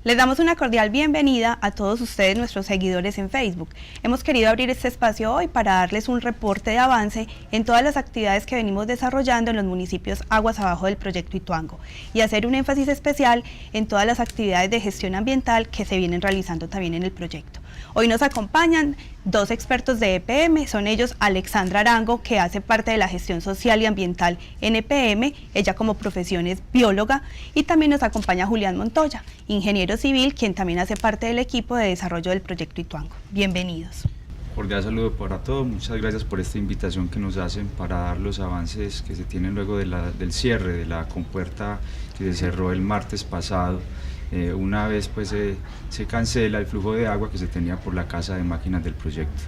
Les damos una cordial bienvenida a todos ustedes, nuestros seguidores en Facebook. Hemos querido abrir este espacio hoy para darles un reporte de avance en todas las actividades que venimos desarrollando en los municipios aguas abajo del proyecto Ituango y hacer un énfasis especial en todas las actividades de gestión ambiental que se vienen realizando también en el proyecto. Hoy nos acompañan dos expertos de EPM, son ellos Alexandra Arango, que hace parte de la gestión social y ambiental en EPM, ella como profesión es bióloga, y también nos acompaña Julián Montoya, ingeniero civil, quien también hace parte del equipo de desarrollo del proyecto Ituango. Bienvenidos. Cordial saludo para todos, muchas gracias por esta invitación que nos hacen para dar los avances que se tienen luego del cierre de la compuerta que se cerró el martes pasado. Una vez pues se cancela el flujo de agua que se tenía por la casa de máquinas del proyecto.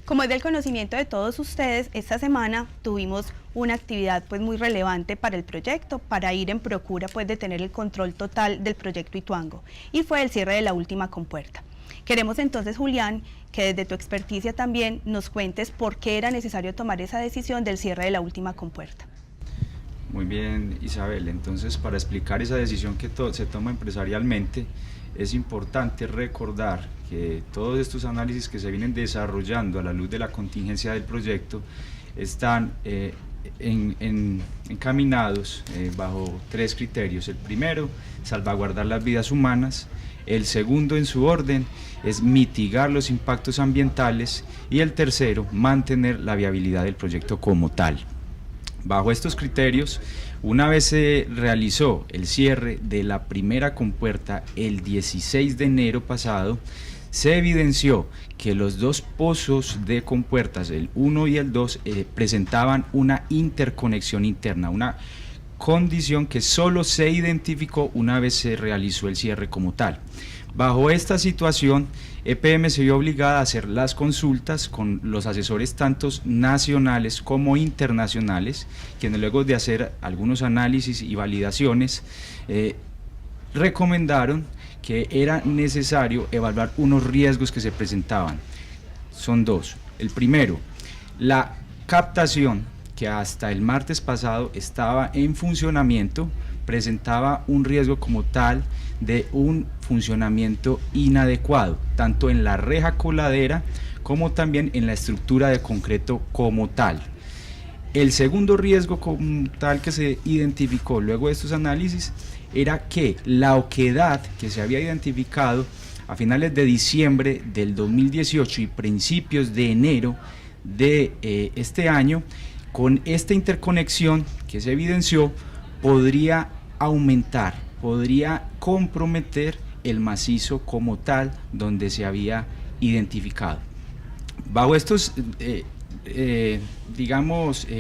Como es del conocimiento de todos ustedes, esta semana tuvimos una actividad pues muy relevante para el proyecto, para ir en procura pues de tener el control total del proyecto Ituango, y fue el cierre de la última compuerta. Queremos entonces, Julián, que desde tu experticia también nos cuentes por qué era necesario tomar esa decisión del cierre de la última compuerta. Muy bien, Isabel, entonces para explicar esa decisión que se toma empresarialmente, es importante recordar que todos estos análisis que se vienen desarrollando a la luz de la contingencia del proyecto están encaminados bajo tres criterios. El primero, salvaguardar las vidas humanas; el segundo en su orden es mitigar los impactos ambientales; y el tercero, mantener la viabilidad del proyecto como tal. Bajo estos criterios, una vez se realizó el cierre de la primera compuerta el 16 de enero pasado, se evidenció que los dos pozos de compuertas, el 1 y el 2, presentaban una interconexión interna, una condición que solo se identificó una vez se realizó el cierre como tal. Bajo esta situación, EPM se vio obligada a hacer las consultas con los asesores tanto nacionales como internacionales, quienes luego de hacer algunos análisis y validaciones, recomendaron que era necesario evaluar unos riesgos que se presentaban. Son dos. El primero, la captación, que hasta el martes pasado estaba en funcionamiento, presentaba un riesgo como tal de un funcionamiento inadecuado, tanto en la reja coladera como también en la estructura de concreto como tal. El segundo riesgo como tal que se identificó luego de estos análisis era que la oquedad que se había identificado a finales de diciembre del 2018 y principios de enero de este año, con esta interconexión que se evidenció, podría aumentar, podría comprometer el macizo como tal donde se había identificado. Bajo estos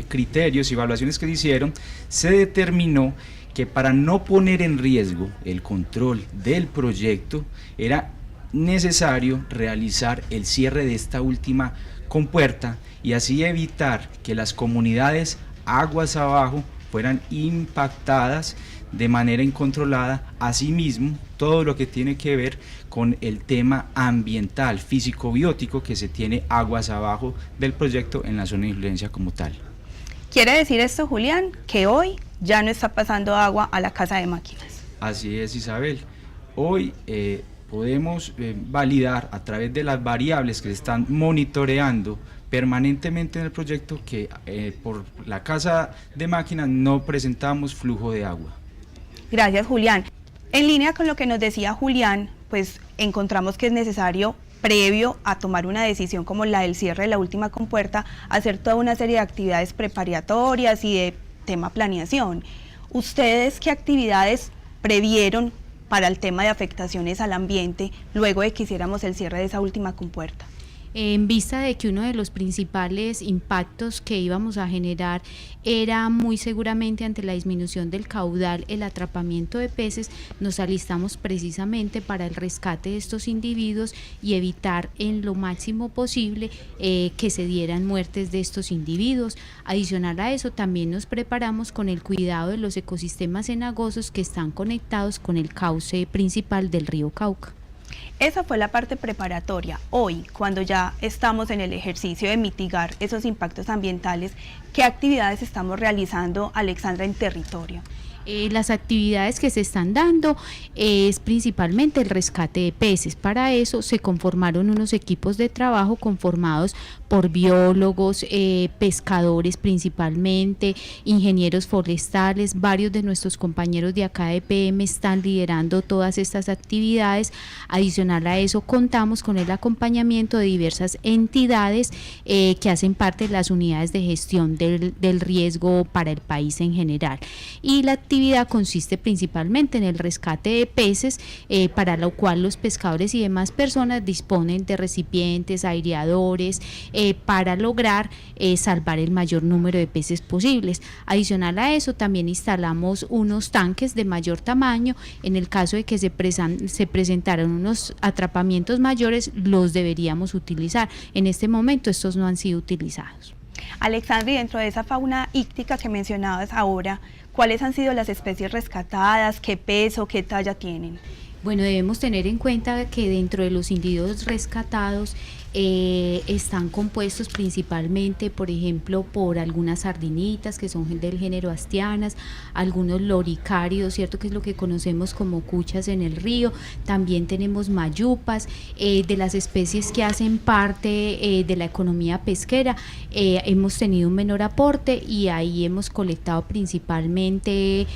criterios y evaluaciones que se hicieron, se determinó que para no poner en riesgo el control del proyecto era necesario realizar el cierre de esta última compuerta y así evitar que las comunidades aguas abajo fueran impactadas de manera incontrolada. Asimismo, todo lo que tiene que ver con el tema ambiental, físico-biótico que se tiene aguas abajo del proyecto en la zona de influencia como tal. ¿Quiere decir esto, Julián, que hoy ya no está pasando agua a la casa de máquinas? Así es, Isabel. Hoy podemos validar a través de las variables que se están monitoreando permanentemente en el proyecto que por la casa de máquinas no presentamos flujo de agua. Gracias, Julián. En línea con lo que nos decía Julián, pues encontramos que es necesario, previo a tomar una decisión como la del cierre de la última compuerta, hacer toda una serie de actividades preparatorias y de tema planeación. ¿Ustedes qué actividades previeron para el tema de afectaciones al ambiente luego de que hiciéramos el cierre de esa última compuerta? En vista de que uno de los principales impactos que íbamos a generar era muy seguramente ante la disminución del caudal, el atrapamiento de peces, nos alistamos precisamente para el rescate de estos individuos y evitar en lo máximo posible que se dieran muertes de estos individuos. Adicional a eso, también nos preparamos con el cuidado de los ecosistemas cenagosos que están conectados con el cauce principal del río Cauca. Esa fue la parte preparatoria. Hoy, cuando ya estamos en el ejercicio de mitigar esos impactos ambientales, ¿qué actividades estamos realizando, Alexandra, en territorio? Las actividades que se están dando es principalmente el rescate de peces. Para eso se conformaron unos equipos de trabajo conformados por biólogos, pescadores principalmente, ingenieros forestales. Varios de nuestros compañeros de acá de PM están liderando todas estas actividades. Adicional a eso, contamos con el acompañamiento de diversas entidades que hacen parte de las unidades de gestión del riesgo para el país en general. Y la actividad consiste principalmente en el rescate de peces, para lo cual los pescadores y demás personas disponen de recipientes, aireadores, para lograr salvar el mayor número de peces posibles. Adicional a eso, también instalamos unos tanques de mayor tamaño. En el caso de que se presentaran unos atrapamientos mayores, los deberíamos utilizar. En este momento estos no han sido utilizados. Alexandra, y dentro de esa fauna íctica que mencionabas ahora, ¿cuáles han sido las especies rescatadas? ¿Qué peso, qué talla tienen? Bueno, debemos tener en cuenta que dentro de los individuos rescatados están compuestos principalmente, por ejemplo, por algunas sardinitas que son del género Astianas, algunos loricáridos, ¿cierto?, que es lo que conocemos como cuchas en el río. También tenemos mayupas. De las especies que hacen parte de la economía pesquera, hemos tenido un menor aporte, y ahí hemos colectado principalmente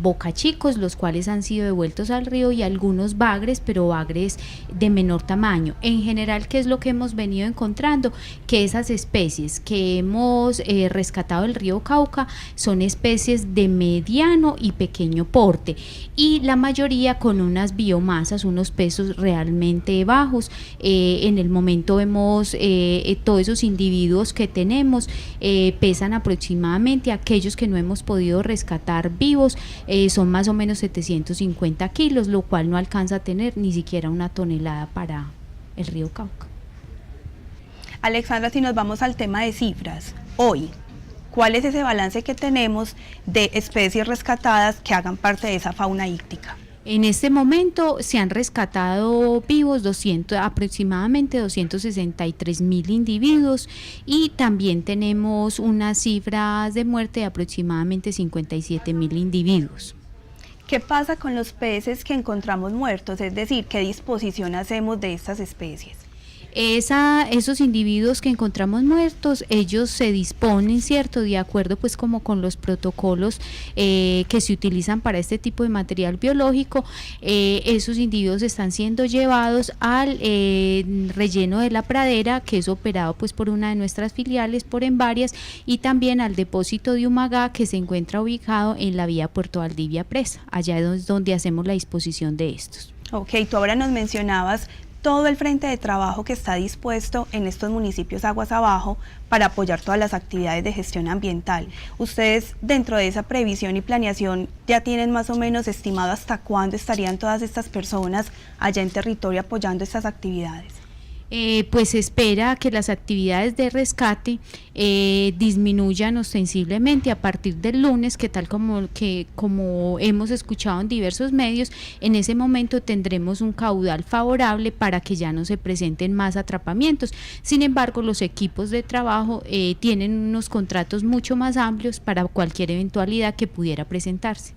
bocachicos, los cuales han sido devueltos al río, y algunos bagres, pero bagres de menor tamaño. En general, ¿qué es lo que hemos venido encontrando? Que esas especies que hemos rescatado del río Cauca son especies de mediano y pequeño porte, y la mayoría con unas biomasas, unos pesos realmente bajos. En el momento vemos todos esos individuos que tenemos pesan aproximadamente, aquellos que no hemos podido rescatar vivos, son más o menos 750 kilos, lo cual no alcanza a tener ni siquiera una tonelada para el río Cauca. Alexandra, si nos vamos al tema de cifras, hoy, ¿cuál es ese balance que tenemos de especies rescatadas que hagan parte de esa fauna íctica? En este momento se han rescatado vivos aproximadamente 263.000 individuos, y también tenemos unas cifras de muerte de aproximadamente 57.000 individuos. ¿Qué pasa con los peces que encontramos muertos? Es decir, ¿qué disposición hacemos de estas especies? Esos individuos que encontramos muertos, ellos se disponen, ¿cierto?, de acuerdo pues como con los protocolos que se utilizan para este tipo de material biológico. Esos individuos están siendo llevados al relleno de la pradera, que es operado pues por una de nuestras filiales, por Envarias, y también al depósito de Humagá, que se encuentra ubicado en la vía Puerto Valdivia Presa. Allá es donde hacemos la disposición de estos. Ok, tú ahora nos mencionabas todo el frente de trabajo que está dispuesto en estos municipios aguas abajo para apoyar todas las actividades de gestión ambiental. Ustedes, dentro de esa previsión y planeación, ya tienen más o menos estimado hasta cuándo estarían todas estas personas allá en territorio apoyando estas actividades. Pues se espera que las actividades de rescate disminuyan ostensiblemente a partir del lunes, que como hemos escuchado en diversos medios, en ese momento tendremos un caudal favorable para que ya no se presenten más atrapamientos. Sin embargo, los equipos de trabajo tienen unos contratos mucho más amplios para cualquier eventualidad que pudiera presentarse.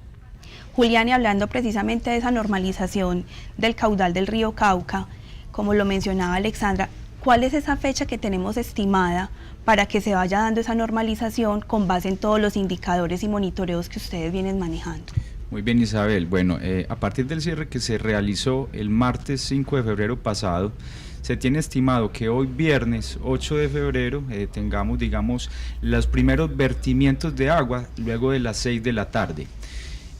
Julián, y hablando precisamente de esa normalización del caudal del río Cauca, como lo mencionaba Alexandra, ¿cuál es esa fecha que tenemos estimada para que se vaya dando esa normalización con base en todos los indicadores y monitoreos que ustedes vienen manejando? Muy bien, Isabel. Bueno, a partir del cierre que se realizó el martes 5 de febrero pasado, se tiene estimado que hoy viernes 8 de febrero tengamos, digamos, los primeros vertimientos de agua luego de las 6 de la tarde.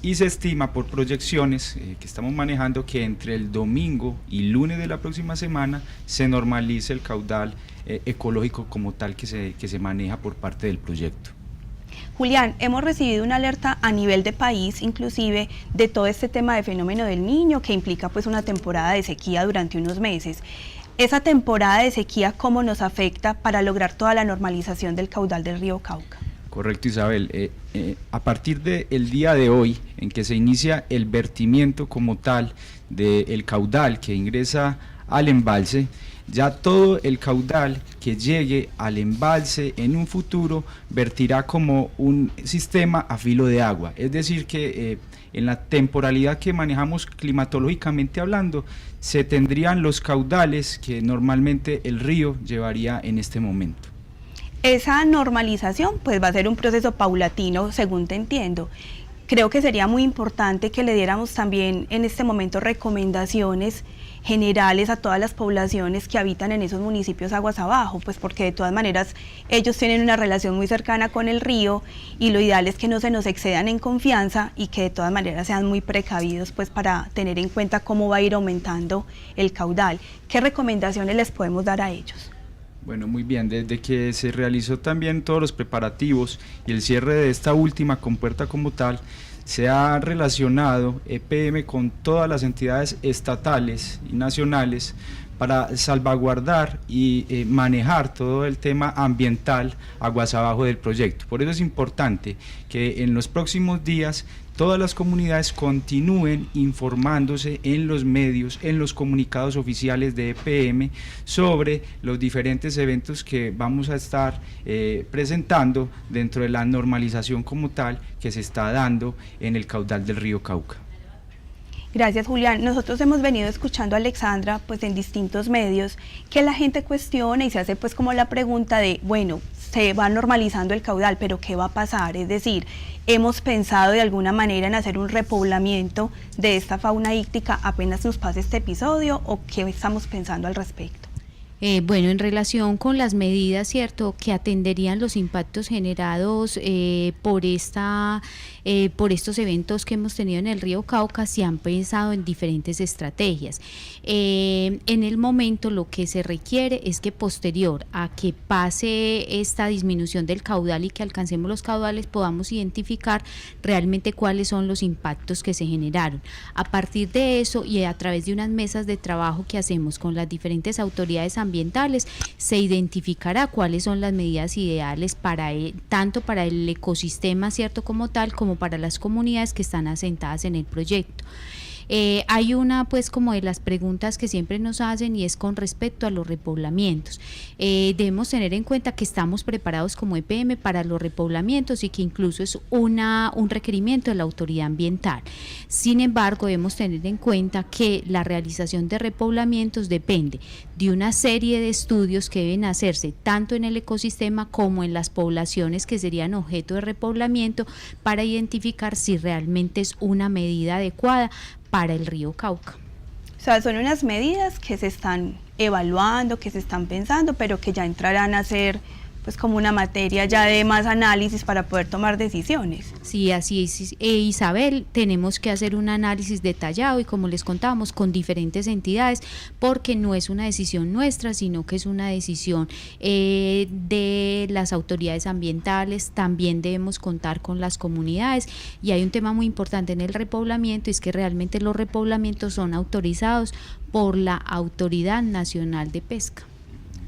Y se estima por proyecciones que estamos manejando que entre el domingo y lunes de la próxima semana se normalice el caudal ecológico como tal que se maneja por parte del proyecto. Julián, hemos recibido una alerta a nivel de país, inclusive de todo este tema de fenómeno del Niño, que implica pues una temporada de sequía durante unos meses. Esa temporada de sequía, ¿cómo nos afecta para lograr toda la normalización del caudal del río Cauca? Correcto, Isabel. A partir del día de hoy, en que se inicia el vertimiento como tal del caudal que ingresa al embalse, ya todo el caudal que llegue al embalse en un futuro vertirá como un sistema a filo de agua, es decir que en la temporalidad que manejamos climatológicamente hablando, se tendrían los caudales que normalmente el río llevaría en este momento. Esa normalización pues va a ser un proceso paulatino, según te entiendo. Creo que sería muy importante que le diéramos también en este momento recomendaciones generales a todas las poblaciones que habitan en esos municipios aguas abajo, pues porque de todas maneras ellos tienen una relación muy cercana con el río y lo ideal es que no se nos excedan en confianza y que de todas maneras sean muy precavidos pues para tener en cuenta cómo va a ir aumentando el caudal. ¿Qué recomendaciones les podemos dar a ellos? Bueno, muy bien, desde que se realizó también todos los preparativos y el cierre de esta última compuerta como tal, se ha relacionado EPM con todas las entidades estatales y nacionales para salvaguardar y manejar todo el tema ambiental aguas abajo del proyecto. Por eso es importante que en los próximos días todas las comunidades continúen informándose en los medios, en los comunicados oficiales de EPM sobre los diferentes eventos que vamos a estar presentando dentro de la normalización como tal que se está dando en el caudal del río Cauca. Gracias, Julián. Nosotros hemos venido escuchando a Alexandra pues en distintos medios que la gente cuestiona y se hace pues como la pregunta de, bueno, se va normalizando el caudal, pero ¿qué va a pasar? Es decir, ¿hemos pensado de alguna manera en hacer un repoblamiento de esta fauna íctica apenas nos pase este episodio o qué estamos pensando al respecto? Bueno, en relación con las medidas, ¿cierto?, que atenderían los impactos generados por estos eventos que hemos tenido en el río Cauca, se han pensado en diferentes estrategias. En el momento lo que se requiere es que posterior a que pase esta disminución del caudal y que alcancemos los caudales, podamos identificar realmente cuáles son los impactos que se generaron. A partir de eso y a través de unas mesas de trabajo que hacemos con las diferentes autoridades ambientales, se identificará cuáles son las medidas ideales para tanto para el ecosistema, cierto, como tal, como para las comunidades que están asentadas en el proyecto. Hay una pues como de las preguntas que siempre nos hacen y es con respecto a los repoblamientos. Debemos tener en cuenta que estamos preparados como EPM para los repoblamientos y que incluso es un requerimiento de la autoridad ambiental. Sin embargo, debemos tener en cuenta que la realización de repoblamientos depende de una serie de estudios que deben hacerse tanto en el ecosistema como en las poblaciones que serían objeto de repoblamiento para identificar si realmente es una medida adecuada para el río Cauca. O sea, son unas medidas que se están evaluando, que se están pensando, pero que ya entrarán a ser pues como una materia ya de más análisis para poder tomar decisiones. Sí, así es, Isabel, tenemos que hacer un análisis detallado y como les contábamos con diferentes entidades, porque no es una decisión nuestra, sino que es una decisión de las autoridades ambientales. También debemos contar con las comunidades y hay un tema muy importante en el repoblamiento, es que realmente los repoblamientos son autorizados por la Autoridad Nacional de Pesca.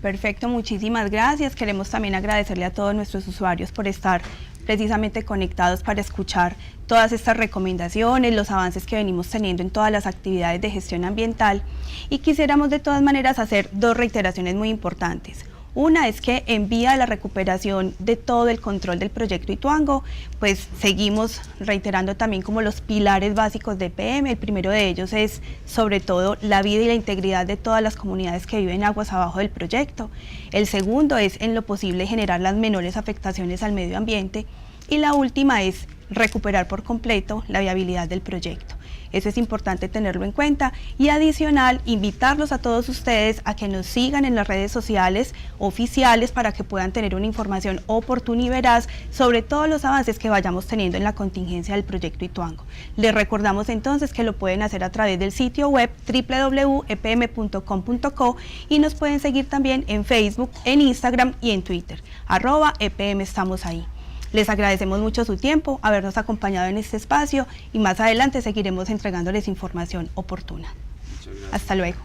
Perfecto, muchísimas gracias. Queremos también agradecerle a todos nuestros usuarios por estar precisamente conectados para escuchar todas estas recomendaciones, los avances que venimos teniendo en todas las actividades de gestión ambiental y quisiéramos de todas maneras hacer dos reiteraciones muy importantes. Una es que en vía de la recuperación de todo el control del proyecto Ituango, pues seguimos reiterando también como los pilares básicos de EPM. El primero de ellos es sobre todo la vida y la integridad de todas las comunidades que viven aguas abajo del proyecto. El segundo es en lo posible generar las menores afectaciones al medio ambiente y la última es recuperar por completo la viabilidad del proyecto. Eso es importante tenerlo en cuenta y adicional, invitarlos a todos ustedes a que nos sigan en las redes sociales oficiales para que puedan tener una información oportuna y veraz sobre todos los avances que vayamos teniendo en la contingencia del proyecto Ituango. Les recordamos entonces que lo pueden hacer a través del sitio web www.epm.com.co y nos pueden seguir también en Facebook, en Instagram y en Twitter, @EPM estamos ahí. Les agradecemos mucho su tiempo, habernos acompañado en este espacio y más adelante seguiremos entregándoles información oportuna. Hasta luego.